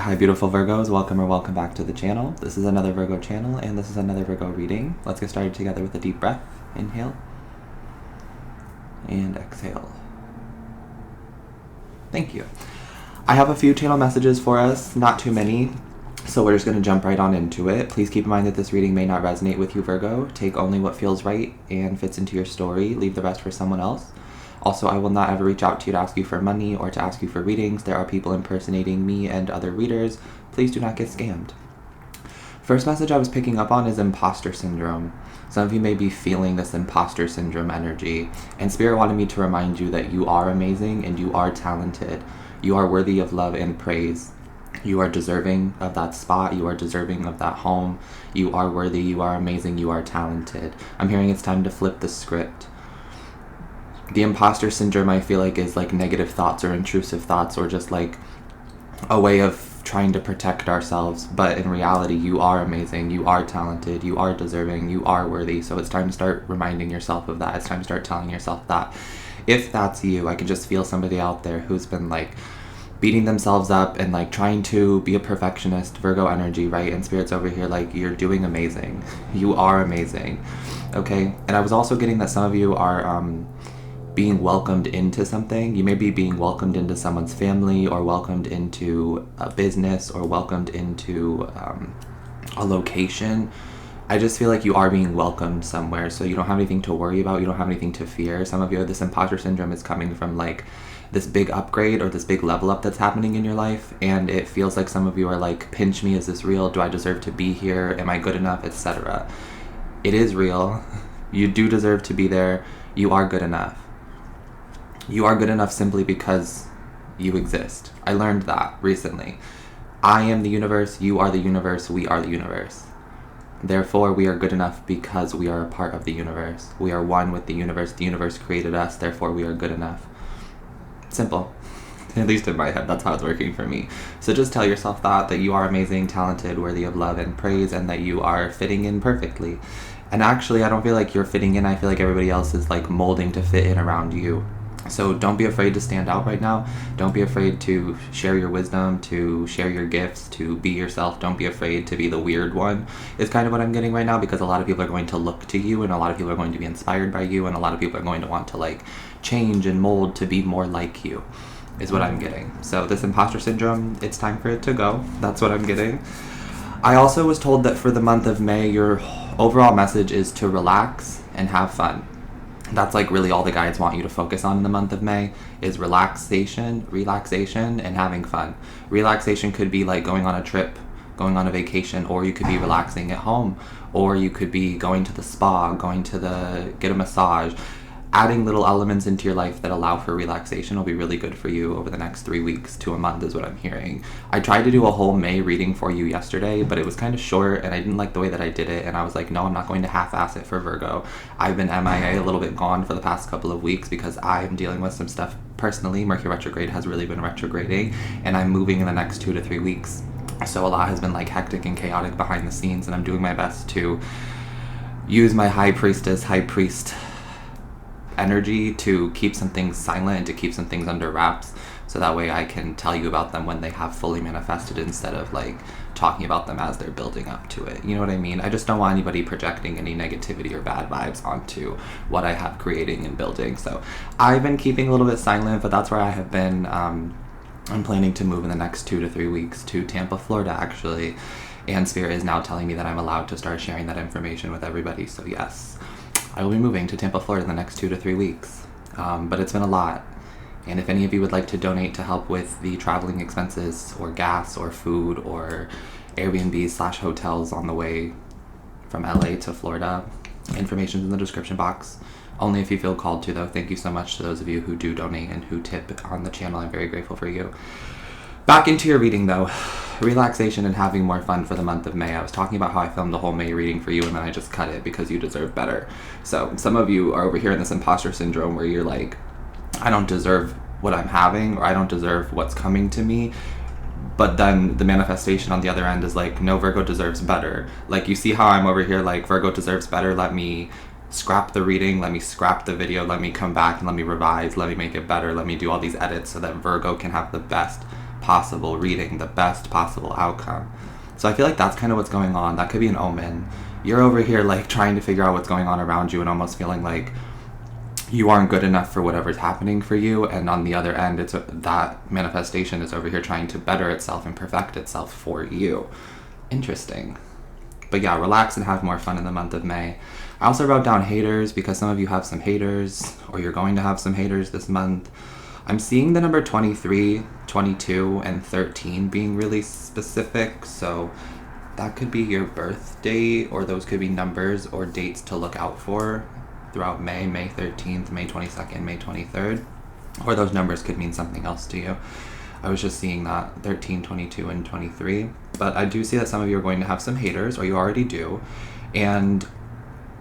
Hi beautiful Virgos, welcome back to the channel. This is another Virgo channel and this is another Virgo reading. Let's get started together with a deep breath. Inhale and exhale. Thank you. I have a few channel messages for us, not too many, so we're just going to jump right on into it. Please keep in mind that this reading may not resonate with you, Virgo. Take only what feels right and fits into your story. Leave the rest for someone else. Also, I will not ever reach out to you to ask you for money or to ask you for readings. There are people impersonating me and other readers. Please do not get scammed. First message I was picking up on is imposter syndrome. Some of you may be feeling this imposter syndrome energy, and Spirit wanted me to remind you that you are amazing and you are talented. You are worthy of love and praise. You are deserving of that spot. You are deserving of that home. You are worthy. You are amazing. You are talented. I'm hearing it's time to flip the script. The imposter syndrome, I feel like, is like negative thoughts or intrusive thoughts or just like a way of trying to protect ourselves. But in reality, you are amazing, you are talented, you are deserving, you are worthy. So it's time to start reminding yourself of that. It's time to start telling yourself that. If that's you, I can just feel somebody out there who's been like beating themselves up and like trying to be a perfectionist, Virgo energy, right? And Spirit's over here like, you're doing amazing. You are amazing. Okay? And I was also getting that some of you are being welcomed into something. You may be being welcomed into someone's family or welcomed into a business or welcomed into a location. I just feel like you are being welcomed somewhere, so you don't have anything to worry about. You don't have anything to fear. Some of you, this imposter syndrome is coming from like this big upgrade or this big level up that's happening in your life, and it feels like some of you are like, pinch me, is this real? Do I deserve to be here? Am I good enough? Etc. It is real. You do deserve to be there. You are good enough. You are good enough simply because you exist. I learned that recently. I am the universe, you are the universe, we are the universe. Therefore, we are good enough because we are a part of the universe. We are one with the universe created us, therefore we are good enough. Simple. At least in my head, that's how it's working for me. So just tell yourself that you are amazing, talented, worthy of love and praise, and that you are fitting in perfectly. And actually, I don't feel like you're fitting in, I feel like everybody else is like molding to fit in around you. So don't be afraid to stand out right now. Don't be afraid to share your wisdom, to share your gifts, to be yourself. Don't be afraid to be the weird one, is kind of what I'm getting right now, because a lot of people are going to look to you and a lot of people are going to be inspired by you and a lot of people are going to want to like change and mold to be more like you, is what I'm getting. So this imposter syndrome, it's time for it to go. That's what I'm getting. I also was told that for the month of May, your overall message is to relax and have fun. That's like really all the guides want you to focus on in the month of May is relaxation, and having fun. Relaxation could be like going on a trip, going on a vacation, or you could be relaxing at home, or you could be going to the spa, get a massage. Adding little elements into your life that allow for relaxation will be really good for you over the next 3 weeks to a month, is what I'm hearing. I tried to do a whole May reading for you yesterday, but it was kind of short and I didn't like the way that I did it, and I was like, no, I'm not going to half-ass it for Virgo. I've been MIA, a little bit gone for the past couple of weeks because I'm dealing with some stuff personally. Mercury retrograde has really been retrograding, and I'm moving in the next 2 to 3 weeks. So a lot has been like hectic and chaotic behind the scenes, and I'm doing my best to use my high priest energy to keep some things silent and to keep some things under wraps, so that way I can tell you about them when they have fully manifested instead of like talking about them as they're building up to it. You know what I mean? I just don't want anybody projecting any negativity or bad vibes onto what I have creating and building. So I've been keeping a little bit silent, but that's where I have been. I'm planning to move in the next 2 to 3 weeks to Tampa, Florida, actually, and Spirit is now telling me that I'm allowed to start sharing that information with everybody. So yes, I will be moving to Tampa, Florida in the next 2 to 3 weeks. But it's been a lot. And if any of you would like to donate to help with the traveling expenses or gas or food or Airbnb/hotels on the way from LA to Florida, information's in the description box. Only if you feel called to, though. Thank you so much to those of you who do donate and who tip on the channel. I'm very grateful for you. Back into your reading, though. Relaxation and having more fun for the month of May. I was talking about how I filmed a whole May reading for you and then I just cut it because you deserve better. So some of you are over here in this imposter syndrome where you're like, I don't deserve what I'm having, or I don't deserve what's coming to me. But then the manifestation on the other end is like, no, Virgo deserves better. Like, you see how I'm over here like, Virgo deserves better, let me scrap the reading, let me scrap the video, let me come back and let me revise, let me make it better, let me do all these edits so that Virgo can have the best possible reading, the best possible outcome. So I feel like that's kind of what's going on. That could be an omen. You're over here like trying to figure out what's going on around you and almost feeling like you aren't good enough for whatever's happening for you, and on the other end, it's that manifestation is over here trying to better itself and perfect itself for you. Interesting. But yeah, relax and have more fun in the month of May. I also wrote down haters because some of you have some haters, or you're going to have some haters this month. I'm seeing the number 23, 22, and 13 being really specific, so that could be your birth date, or those could be numbers or dates to look out for throughout May, May 13th, May 22nd, May 23rd, or those numbers could mean something else to you. I was just seeing that 13, 22, and 23, but I do see that some of you are going to have some haters, or you already do, and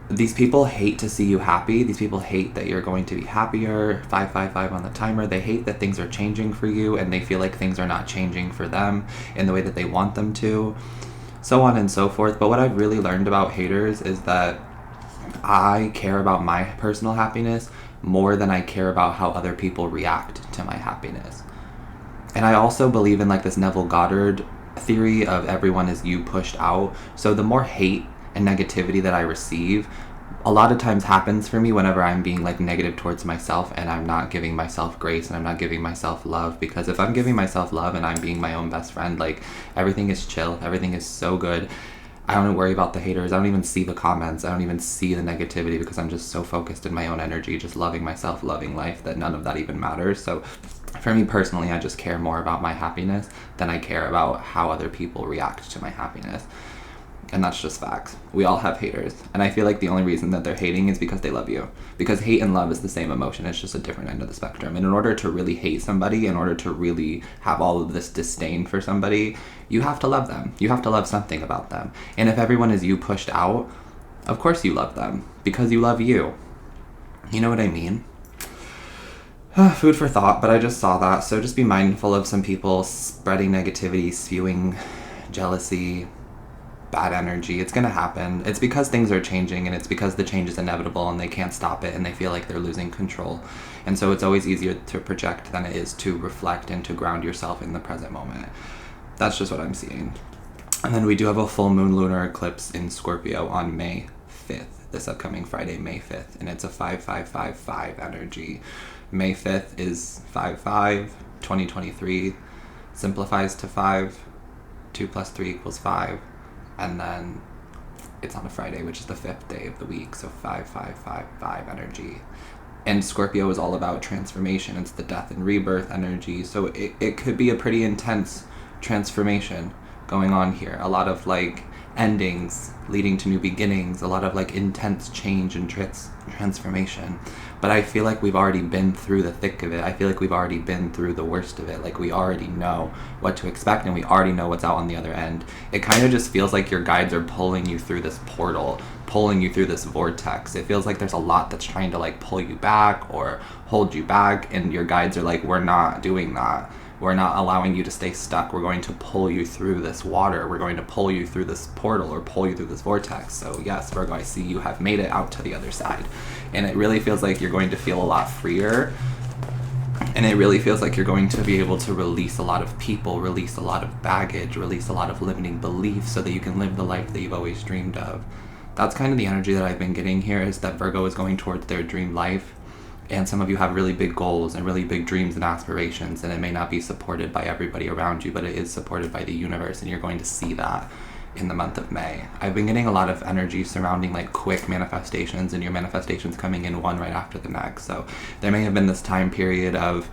these people hate to see you happy. These people hate that you're going to be happier. 555 on the timer. They hate that things are changing for you, and they feel like things are not changing for them in the way that they want them to, so on and so forth. But what I've really learned about haters is that I care about my personal happiness more than I care about how other people react to my happiness. And I also believe in like this Neville Goddard theory of everyone is you pushed out. So the more hate and negativity that I receive, a lot of times happens for me whenever I'm being like negative towards myself and I'm not giving myself grace and I'm not giving myself love. Because if I'm giving myself love and I'm being my own best friend, like everything is chill, everything is so good. I don't worry about the haters. I don't even see the comments. I don't even see the negativity because I'm just so focused in my own energy, just loving myself, loving life, that none of that even matters. So for me personally, I just care more about my happiness than I care about how other people react to my happiness. And that's just facts. We all have haters. And I feel like the only reason that they're hating is because they love you. Because hate and love is the same emotion. It's just a different end of the spectrum. And in order to really hate somebody, in order to really have all of this disdain for somebody, you have to love them. You have to love something about them. And if everyone is you pushed out, of course you love them. Because you love you. You know what I mean? Food for thought, but I just saw that. So just be mindful of some people spreading negativity, spewing jealousy, bad energy. It's gonna happen. It's because things are changing, and it's because the change is inevitable and they can't stop it and they feel like they're losing control. And so it's always easier to project than it is to reflect and to ground yourself in the present moment. That's just what I'm seeing. And then we do have a full moon lunar eclipse in Scorpio on May 5th, this upcoming Friday, May 5th, and it's a 5555 energy. May 5th is 5/5, 2023 simplifies to 5, 2 plus 3 equals 5. And then it's on a Friday, which is the 5th day of the week. So 5555 energy. And Scorpio is all about transformation. It's the death and rebirth energy. So it could be a pretty intense transformation going on here. A lot of like endings leading to new beginnings. A lot of like intense change and transformation. But I feel like we've already been through the thick of it. I feel like we've already been through the worst of it. Like we already know what to expect and we already know what's out on the other end. It kind of just feels like your guides are pulling you through this portal, pulling you through this vortex. It feels like there's a lot that's trying to like pull you back or hold you back, and your guides are like, we're not doing that. We're not allowing you to stay stuck. We're going to pull you through this water. We're going to pull you through this portal or pull you through this vortex. So yes, Virgo, I see you have made it out to the other side. And it really feels like you're going to feel a lot freer. And it really feels like you're going to be able to release a lot of people, release a lot of baggage, release a lot of limiting beliefs so that you can live the life that you've always dreamed of. That's kind of the energy that I've been getting here, is that Virgo is going towards their dream life. And some of you have really big goals and really big dreams and aspirations, and it may not be supported by everybody around you, but it is supported by the universe, and you're going to see that in the month of May. I've been getting a lot of energy surrounding like quick manifestations, and your manifestations coming in one right after the next. So there may have been this time period of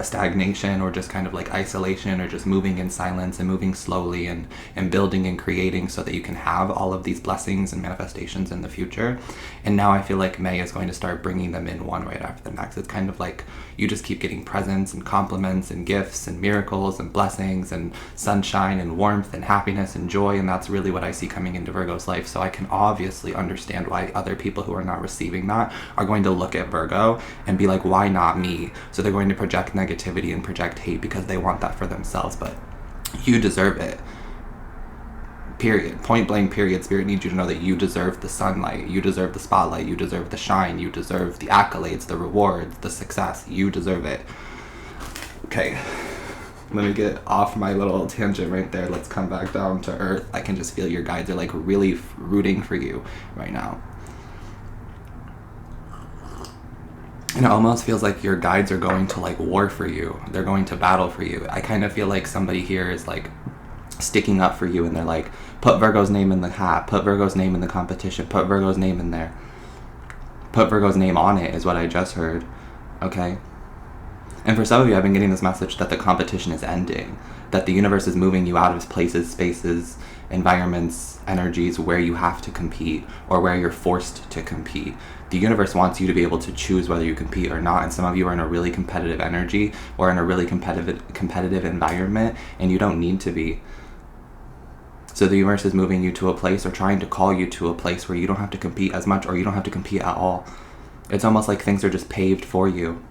stagnation or just kind of like isolation, or just moving in silence and moving slowly and building and creating so that you can have all of these blessings and manifestations in the future. And now I feel like May is going to start bringing them in one right after the next. It's kind of like you just keep getting presents and compliments and gifts and miracles and blessings and sunshine and warmth and happiness and joy, and that's really what I see coming into Virgo's life. So I can obviously understand why other people who are not receiving that are going to look at Virgo and be like, why not me? So they're going to project negativity and project hate because they want that for themselves. But you deserve it. Period. Point blank, period. Spirit needs you to know that you deserve the sunlight. You deserve the spotlight. You deserve the shine. You deserve the accolades, the rewards, the success. You deserve it. Okay. Let me get off my little tangent right there. Let's come back down to earth. I can just feel your guides are like really rooting for you right now. And it almost feels like your guides are going to like war for you. They're going to battle for you. I kind of feel like somebody here is like sticking up for you, and they're like, put Virgo's name in the hat, put Virgo's name in the competition, put Virgo's name in there. Put Virgo's name on it is what I just heard. Okay? And for some of you, I've been getting this message that the competition is ending, that the universe is moving you out of places, spaces, environments, energies where you have to compete or where you're forced to compete. The universe wants you to be able to choose whether you compete or not, and some of you are in a really competitive energy or in a really competitive environment, and you don't need to be. So the universe is moving you to a place or trying to call you to a place where you don't have to compete as much or you don't have to compete at all. It's almost like things are just paved for you.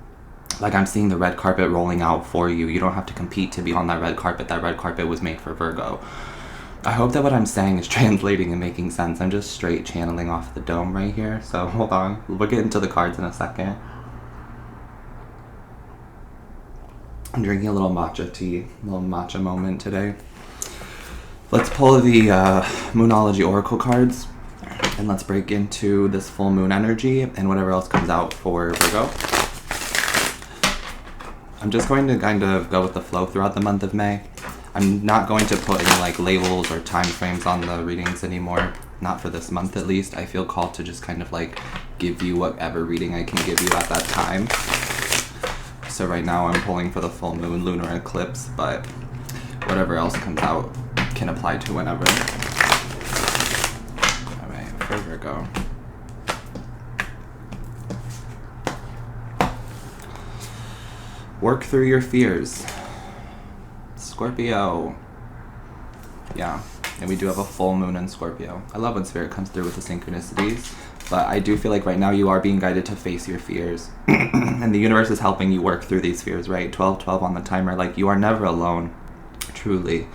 Like I'm seeing the red carpet rolling out for you. You don't have to compete to be on that red carpet. That red carpet was made for Virgo. I hope that what I'm saying is translating and making sense. I'm just straight channeling off the dome right here. So hold on. We'll get into the cards in a second. I'm drinking a little matcha tea. A little matcha moment today. Let's pull the Moonology Oracle cards. And let's break into this full moon energy and whatever else comes out for Virgo. I'm just going to kind of go with the flow throughout the month of May. I'm not going to put any like labels or time frames on the readings anymore. Not for this month at least. I feel called to just kind of like give you whatever reading I can give you at that time. So right now I'm pulling for the full moon, lunar eclipse, but whatever else comes out can apply to whenever. Alright, for Virgo. Work through your fears. Scorpio. Yeah, and we do have a full moon in Scorpio. I love when Spirit comes through with the synchronicities, but I do feel like right now you are being guided to face your fears. And the universe is helping you work through these fears, right? 12-12 on the timer. Like, you are never alone, truly.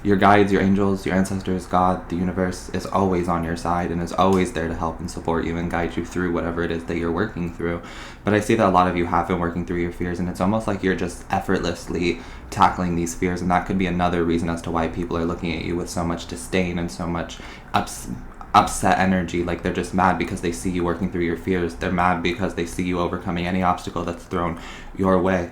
Your guides, your angels, your ancestors, God, the universe is always on your side and is always there to help and support you and guide you through whatever it is that you're working through. But I see that a lot of you have been working through your fears, and it's almost like you're just effortlessly tackling these fears, and that could be another reason as to why people are looking at you with so much disdain and so much upset energy. Like, they're just mad because they see you working through your fears. They're mad because they see you overcoming any obstacle that's thrown your way.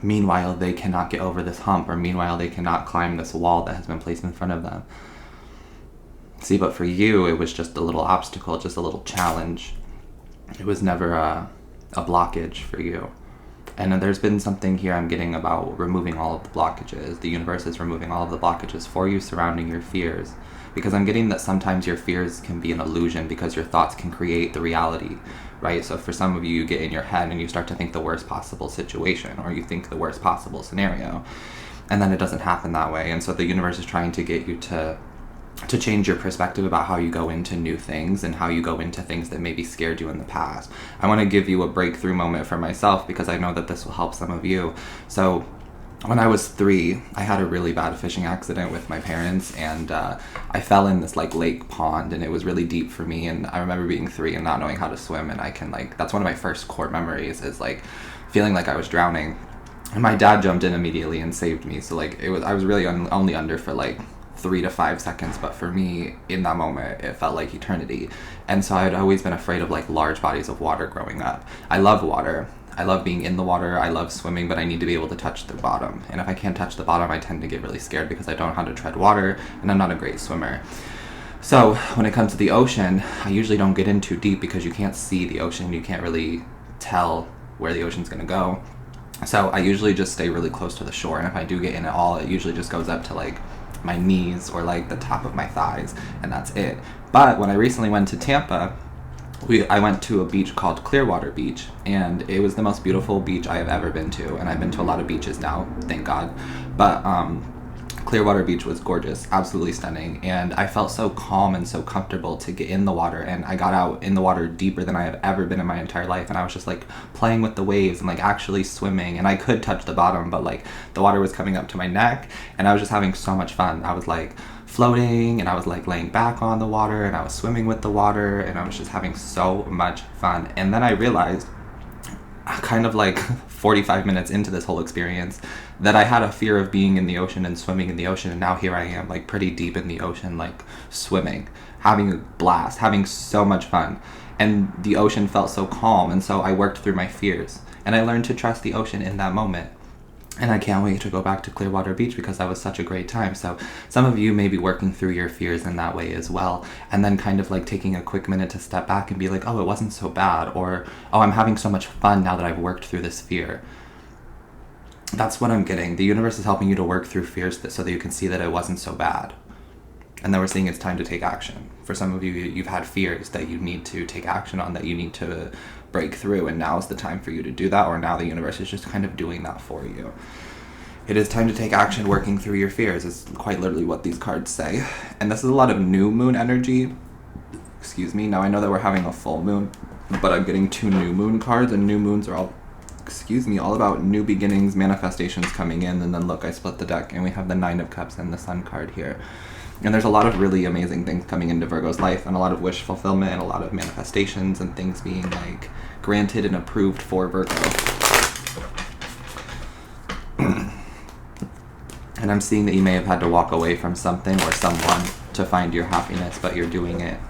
Meanwhile, they cannot get over this hump, or meanwhile, they cannot climb this wall that has been placed in front of them. See, but for you, it was just a little obstacle, just a little challenge. It was never a blockage for you. And there's been something here I'm getting about removing all of the blockages. The universe is removing all of the blockages for you surrounding your fears. Because I'm getting that sometimes your fears can be an illusion because your thoughts can create the reality, right? So for some of you, you get in your head and you start to think the worst possible situation, or you think the worst possible scenario, and then it doesn't happen that way. And so the universe is trying to get you to change your perspective about how you go into new things and how you go into things that maybe scared you in the past. I want to give you a breakthrough moment for myself because I know that this will help some of you. So when I was 3, I had a really bad fishing accident with my parents, and I fell in this like lake pond, and it was really deep for me. And I remember being 3 and not knowing how to swim, and I can that's one of my first core memories is like feeling like I was drowning. And my dad jumped in immediately and saved me. So like I was really only under for like 3 to 5 seconds, but for me in that moment it felt like eternity. And so I'd always been afraid of like large bodies of water growing up. I love water. I love being in the water, I love swimming, but I need to be able to touch the bottom. And if I can't touch the bottom, I tend to get really scared because I don't know how to tread water, and I'm not a great swimmer. So when it comes to the ocean, I usually don't get in too deep because you can't see the ocean, you can't really tell where the ocean's gonna go. So I usually just stay really close to the shore, and if I do get in at all, it usually just goes up to like my knees or like the top of my thighs, and that's it. But when I recently went to Tampa, I went to a beach called Clearwater Beach, and it was the most beautiful beach I have ever been to, and I've been to a lot of beaches now, thank God, but Clearwater Beach was gorgeous, absolutely stunning, and I felt so calm and so comfortable to get in the water, and I got out in the water deeper than I have ever been in my entire life, and I was just like playing with the waves and like actually swimming, and I could touch the bottom, but like the water was coming up to my neck, and I was just having so much fun. I was like floating, and I was like laying back on the water, and I was swimming with the water, and I was just having so much fun. And then I realized, kind of like 45 minutes into this whole experience that I had a fear of being in the ocean and swimming in the ocean, and now here I am, like pretty deep in the ocean, like swimming, having a blast, having so much fun. And the ocean felt so calm, and so I worked through my fears. And I learned to trust the ocean in that moment. And I can't wait to go back to Clearwater Beach because that was such a great time. So some of you may be working through your fears in that way as well. And then kind of like taking a quick minute to step back and be like, oh, it wasn't so bad. Or, oh, I'm having so much fun now that I've worked through this fear. That's what I'm getting. The universe is helping you to work through fears so that you can see that it wasn't so bad. And then we're seeing it's time to take action. For some of you, you've had fears that you need to take action on, that you need to break through, and now is the time for you to do that, or now the universe is just kind of doing that for you. It is time to take action working through your fears, is quite literally what these cards say. And this is a lot of new moon energy. Excuse me. Now I know that we're having a full moon, but I'm getting 2 new moon cards, and new moons are all about new beginnings, manifestations coming in. And then look, I split the deck and we have the 9 of Cups and the Sun card here. And there's a lot of really amazing things coming into Virgo's life, and a lot of wish fulfillment, and a lot of manifestations and things being like granted and approved for Virgo. And I'm seeing that you may have had to walk away from something or someone to find your happiness, but you're doing it.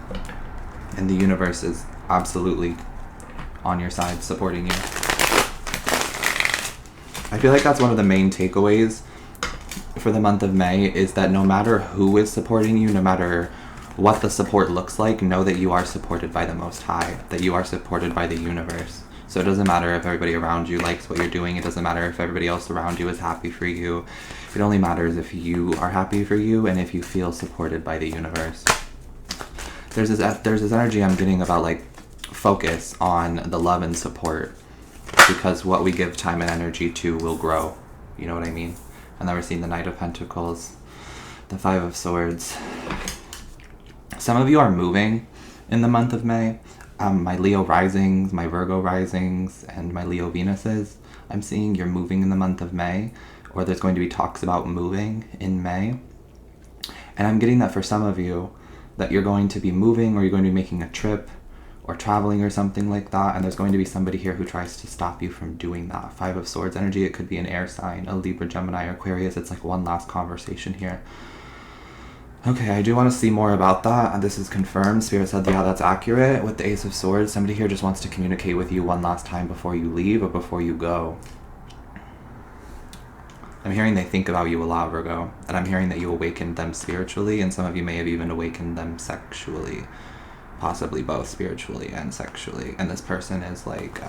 And the universe is absolutely on your side, supporting you. I feel like that's one of the main takeaways for the month of May, is that no matter who is supporting you, no matter what the support looks like, know that you are supported by the Most High, that you are supported by the universe. So it doesn't matter if everybody around you likes what you're doing. It doesn't matter if everybody else around you is happy for you. It only matters if you are happy for you and if you feel supported by the universe. There's this energy I'm getting about like focus on the love and support, because what we give time and energy to will grow. You know what I mean? And then we're seeing the Knight of Pentacles, the 5 of Swords. Some of you are moving in the month of May. My Leo risings, my Virgo risings, and my Leo Venuses. I'm seeing you're moving in the month of May, or there's going to be talks about moving in May. And I'm getting that for some of you, that you're going to be moving, or you're going to be making a trip, or traveling or something like that, and there's going to be somebody here who tries to stop you from doing that. 5 of Swords energy, it could be an air sign, a Libra, Gemini, or Aquarius. It's like one last conversation here. Okay, I do want to see more about that, and this is confirmed. Spirit said, yeah, that's accurate. With the Ace of Swords, somebody here just wants to communicate with you one last time before you leave or before you go. I'm hearing they think about you a lot, Virgo, and I'm hearing that you awakened them spiritually, and some of you may have even awakened them sexually. Possibly both, spiritually and sexually. And this person is like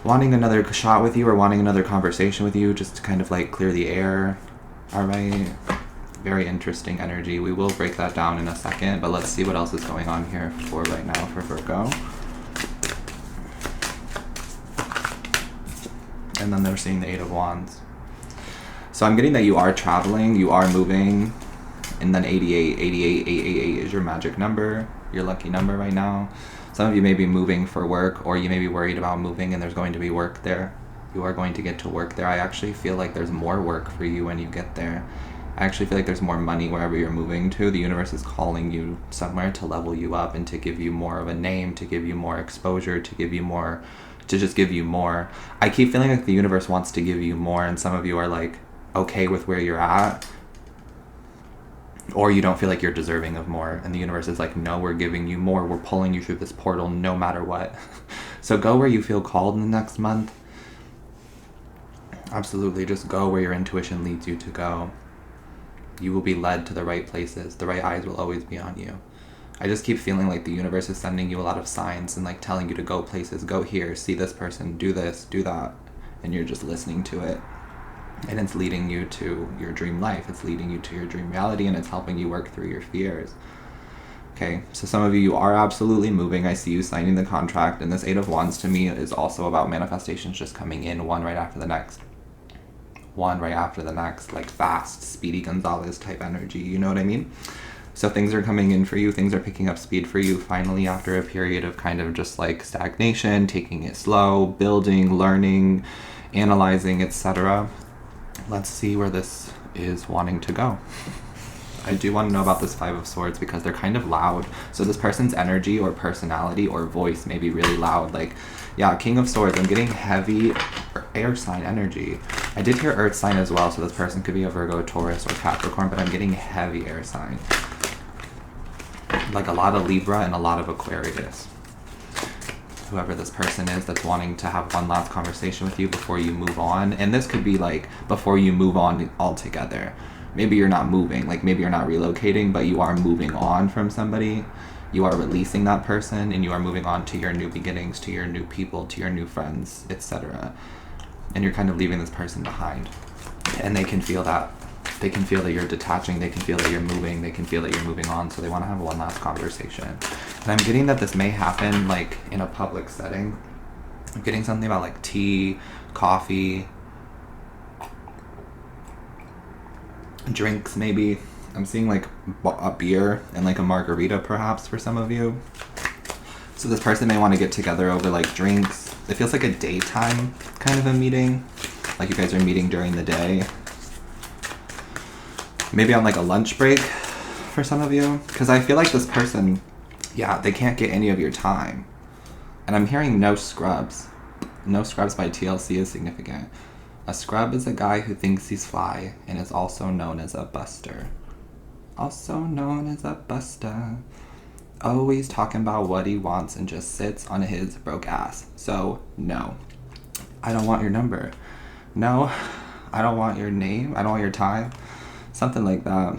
wanting another shot with you, or wanting another conversation with you, just to kind of like clear the air. All right. Very interesting energy. We will break that down in a second, but let's see what else is going on here for right now for Virgo. And then they're seeing the 8 of Wands. So I'm getting that you are traveling, you are moving, and then 888 is your magic number, your lucky number right now. Some of you may be moving for work, or you may be worried about moving and there's going to be work there. You are going to get to work there. I actually feel like there's more work for you when you get there. I actually feel like there's more money wherever you're moving to. The universe is calling you somewhere to level you up and to give you more of a name, to give you more exposure, to give you more, to just give you more. I keep feeling like the universe wants to give you more, and some of you are like okay with where you're at, or you don't feel like you're deserving of more, and the universe is like, no, we're giving you more. We're pulling you through this portal no matter what. So go where you feel called in the next month. Absolutely, just go where your intuition leads you to go. You will be led to the right places. The right eyes will always be on you. I just keep feeling like the universe is sending you a lot of signs and like telling you to go places, go here, see this person, do this, do that, and you're just listening to it. And it's leading you to your dream life. It's leading you to your dream reality, and it's helping you work through your fears. Okay, so some of you are absolutely moving. I see you signing the contract, and this 8 of Wands to me is also about manifestations just coming in one right after the next. One right after the next, like fast, Speedy Gonzalez type energy, you know what I mean? So things are coming in for you, things are picking up speed for you finally after a period of kind of just like stagnation, taking it slow, building, learning, analyzing, etc. Let's see where this is wanting to go. I do want to know about this 5 of Swords because they're kind of loud. So this person's energy or personality or voice may be really loud. Like, yeah, King of Swords, I'm getting heavy air sign energy. I did hear earth sign as well, so this person could be a Virgo, Taurus, or Capricorn, but I'm getting heavy air sign. Like a lot of Libra and a lot of Aquarius. Whoever this person is that's wanting to have one last conversation with you before you move on. And this could be like before you move on altogether. Maybe you're not moving, like maybe you're not relocating, but you are moving on from somebody. You are releasing that person and you are moving on to your new beginnings, to your new people, to your new friends, etc. And you're kind of leaving this person behind. And they can feel that. They can feel that you're detaching. They can feel that you're moving. They can feel that you're moving on. So they want to have one last conversation. And I'm getting that this may happen like in a public setting. I'm getting something about like tea, coffee, drinks maybe. I'm seeing like a beer and like a margarita perhaps for some of you. So this person may want to get together over like drinks. It feels like a daytime kind of a meeting. Like you guys are meeting during the day. Maybe on like a lunch break for some of you. Because I feel like this person, yeah, they can't get any of your time. And I'm hearing no scrubs. No scrubs by TLC is significant. A scrub is a guy who thinks he's fly and is also known as a buster. Also known as a buster. Always talking about what he wants and just sits on his broke ass. So, no. I don't want your number. No, I don't want your name. I don't want your time. Something like that.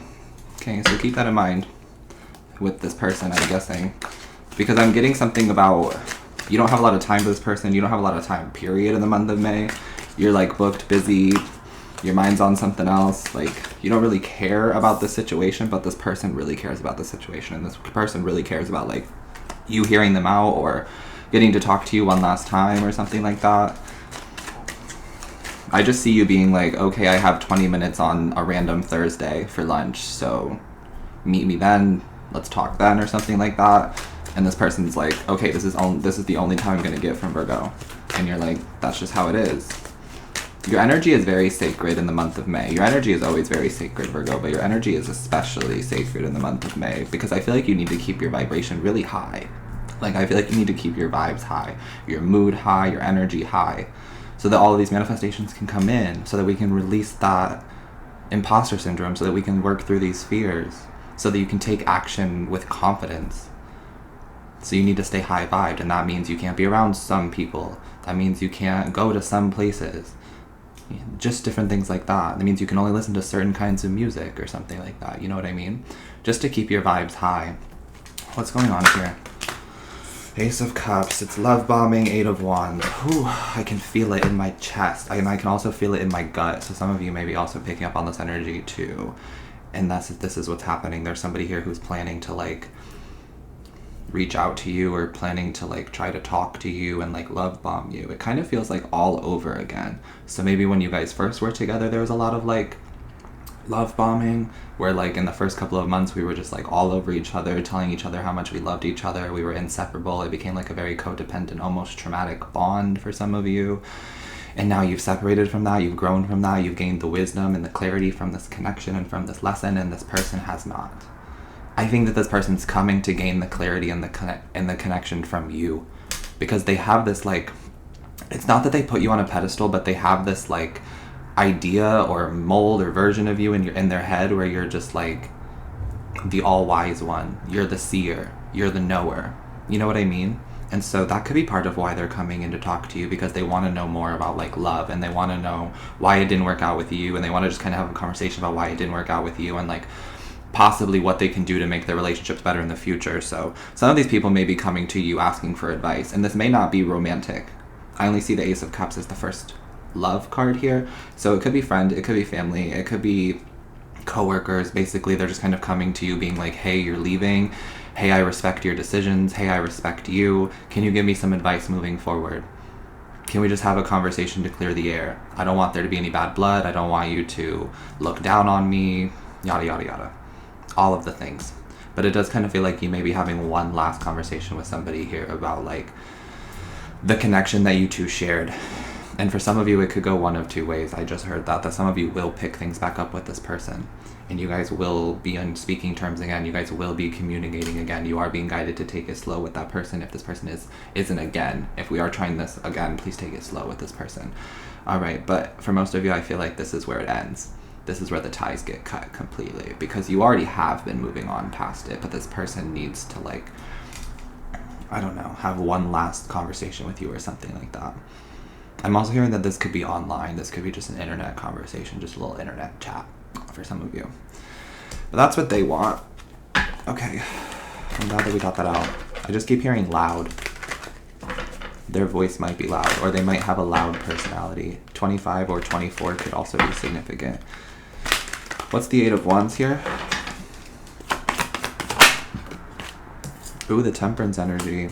Okay, so keep that in mind with this person, I'm guessing. Because I'm getting something about you don't have a lot of time for this person. You don't have a lot of time, period, in the month of May. You're like booked, busy. Your mind's on something else. Like, you don't really care about the situation, but this person really cares about the situation. And this person really cares about like you hearing them out or getting to talk to you one last time or something like that. I just see you being like, okay, I have 20 minutes on a random Thursday for lunch, so meet me then, let's talk then, or something like that. And this person's like, okay, this is the only time I'm gonna get from Virgo. And you're like, that's just how it is. Your energy is very sacred in the month of May. Your energy is always very sacred, Virgo, but your energy is especially sacred in the month of May because I feel like you need to keep your vibration really high. Like, I feel like you need to keep your vibes high, your mood high, your energy high, so that all of these manifestations can come in, so that we can release that imposter syndrome, so that we can work through these fears, so that you can take action with confidence. So you need to stay high vibed, and that means you can't be around some people. That means you can't go to some places. Just different things like that. That means you can only listen to certain kinds of music or something like that. You know what I mean? Just to keep your vibes high. What's going on here? Ace of Cups, it's love bombing, 8 of Wands. Whew, I can feel it in my chest. And I can also feel it in my gut. So some of you may be also picking up on this energy too. And this is what's happening. There's somebody here who's planning to like reach out to you or planning to like try to talk to you and like love bomb you. It kind of feels like all over again. So maybe when you guys first were together, there was a lot of like love bombing where like in the first couple of months we were just like all over each other, telling each other how much we loved each other. We were inseparable. It became like a very codependent, almost traumatic bond for some of you. And now you've separated from that, you've grown from that, you've gained the wisdom and the clarity from this connection and from this lesson, and this person has not. I think that this person's coming to gain the clarity and the connection from you, because they have this like, it's not that they put you on a pedestal, but they have this like idea or mold or version of you in their head where you're just like the all-wise one. You're the seer. You're the knower. You know what I mean? And so that could be part of why they're coming in to talk to you, because they want to know more about like love, and they want to know why it didn't work out with you, and they want to just kind of have a conversation about why it didn't work out with you and like possibly what they can do to make their relationships better in the future. So some of these people may be coming to you asking for advice, and this may not be romantic. I only see the Ace of Cups as the first love card here. So it could be friend, it could be family, it could be coworkers. Basically, they're just kind of coming to you being like, hey, you're leaving. Hey, I respect your decisions. Hey, I respect you. Can you give me some advice moving forward? Can we just have a conversation to clear the air? I don't want there to be any bad blood. I don't want you to look down on me. Yada, yada, yada. All of the things. But it does kind of feel like you may be having one last conversation with somebody here about like the connection that you two shared. And for some of you, it could go one of two ways. I just heard that some of you will pick things back up with this person. and you guys will be on speaking terms again. You guys will be communicating again. You are being guided to take it slow with that person. If this person isn't again, if we are trying this again, please take it slow with this person. All right, but for most of you, I feel like this is where it ends. This is where the ties get cut completely, because you already have been moving on past it, but this person needs to, like, I don't know, have one last conversation with you or something like that. I'm also hearing that this could be online. This could be just an internet conversation, just a little internet chat for some of you. But that's what they want. Okay, I'm glad that we got that out. I just keep hearing loud. Their voice might be loud, or they might have a loud personality. 25 or 24 could also be significant. What's the 8 of Wands here? Ooh, the Temperance energy.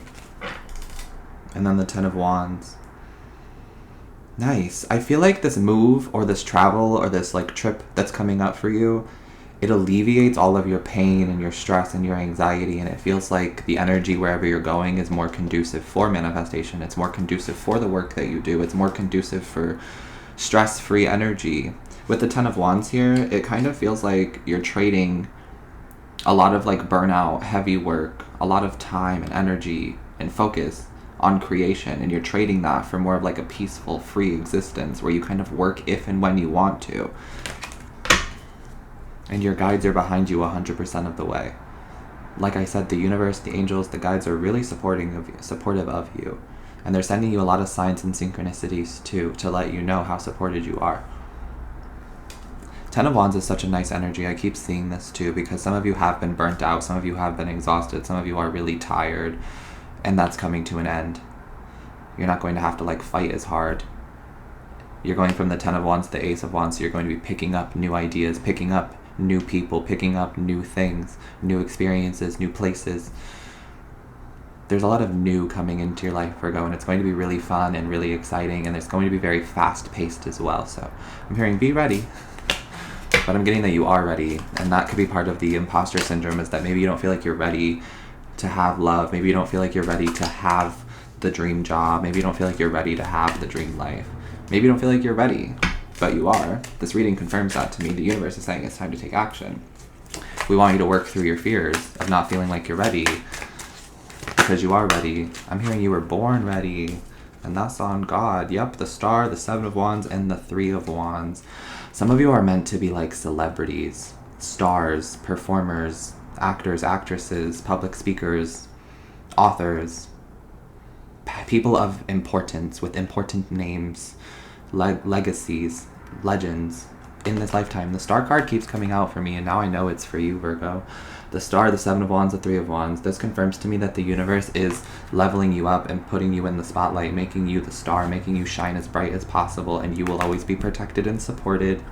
And then the 10 of Wands. Nice. I feel like this move or this travel or this like trip that's coming up for you, it alleviates all of your pain and your stress and your anxiety, and it feels like the energy wherever you're going is more conducive for manifestation. It's more conducive for the work that you do. It's more conducive for stress-free energy. With the 10 of Wands here, it kind of feels like you're trading a lot of like burnout, heavy work, a lot of time and energy and focus on creation, and you're trading that for more of like a peaceful, free existence where you kind of work if and when you want to. And your guides are behind you 100% of the way. Like I said, the universe, the angels, the guides are really supportive of you. And they're sending you a lot of signs and synchronicities too, to let you know how supported you are. 10 of Wands is such a nice energy. I keep seeing this too, because some of you have been burnt out, some of you have been exhausted, some of you are really tired, and that's coming to an end. You're not going to have to like fight as hard. You're going from the 10 of Wands to the Ace of Wands, so you're going to be picking up new ideas, picking up new people, picking up new things, new experiences, new places. There's a lot of new coming into your life, Virgo, and it's going to be really fun and really exciting, and it's going to be very fast-paced as well. So I'm hearing be ready, but I'm getting that you are ready, and that could be part of the imposter syndrome, is that maybe you don't feel like you're ready to have love. Maybe you don't feel like you're ready to have the dream job. Maybe you don't feel like you're ready to have the dream life. Maybe you don't feel like you're ready, but you are. This reading confirms that to me. The universe is saying it's time to take action. We want you to work through your fears of not feeling like you're ready, because you are ready. I'm hearing you were born ready, and that's on God. Yep, the Star, the 7 of Wands, and the 3 of Wands. Some of you are meant to be like celebrities, stars, performers, actors, actresses, public speakers, authors, people of importance with important names, legacies, legends in this lifetime. The Star card keeps coming out for me, and now I know it's for you, Virgo. The Star, the 7 of Wands, the 3 of Wands. This confirms to me that the universe is leveling you up and putting you in the spotlight, making you the star, making you shine as bright as possible, and you will always be protected and supported,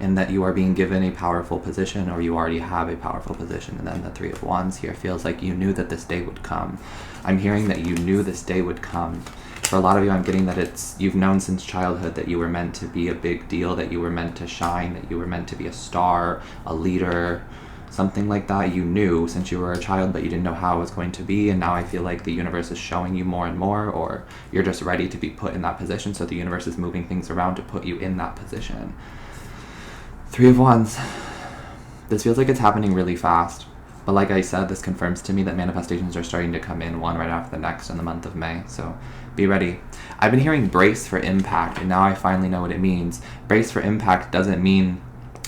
and that you are being given a powerful position, or you already have a powerful position. And then the 3 of Wands here feels like you knew that this day would come. I'm hearing that you knew this day would come. For a lot of you, I'm getting that you've known since childhood that you were meant to be a big deal, that you were meant to shine, that you were meant to be a star, a leader, something like that. You knew since you were a child, but you didn't know how it was going to be, and now I feel like the universe is showing you more and more, or you're just ready to be put in that position, so the universe is moving things around to put you in that position. 3 of Wands. This feels like it's happening really fast. But like I said, this confirms to me that manifestations are starting to come in one right after the next in the month of May. So be ready. I've been hearing brace for impact, and now I finally know what it means. Brace for impact doesn't mean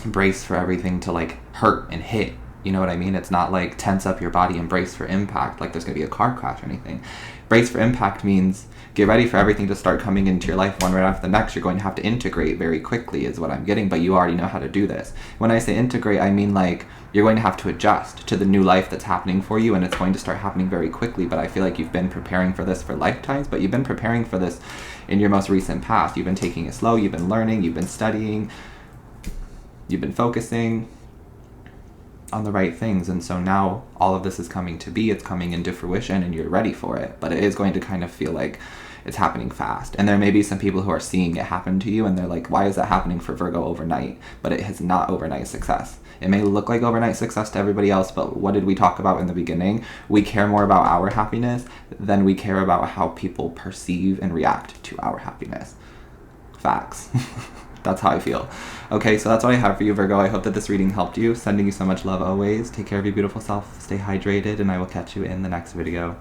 brace for everything to like hurt and hit. You know what I mean? It's not like tense up your body and brace for impact, like there's going to be a car crash or anything. Brace for impact means get ready for everything to start coming into your life one right after the next. You're going to have to integrate very quickly is what I'm getting, but you already know how to do this. When I say integrate, I mean like you're going to have to adjust to the new life that's happening for you, and it's going to start happening very quickly. But I feel like you've been preparing for this for lifetimes, but you've been preparing for this in your most recent past. You've been taking it slow, you've been learning, you've been studying, you've been focusing on the right things, and so now all of this is coming to be, it's coming into fruition, and you're ready for it. But it is going to kind of feel like it's happening fast, and there may be some people who are seeing it happen to you, and they're like, why is that happening for Virgo overnight? But it has not overnight success. It may look like overnight success to everybody else, but what did we talk about in the beginning? We care more about our happiness than we care about how people perceive and react to our happiness. Facts. That's how I feel. Okay, so that's what I have for you, Virgo. I hope that this reading helped you. Sending you so much love always. Take care of your beautiful self. Stay hydrated, and I will catch you in the next video.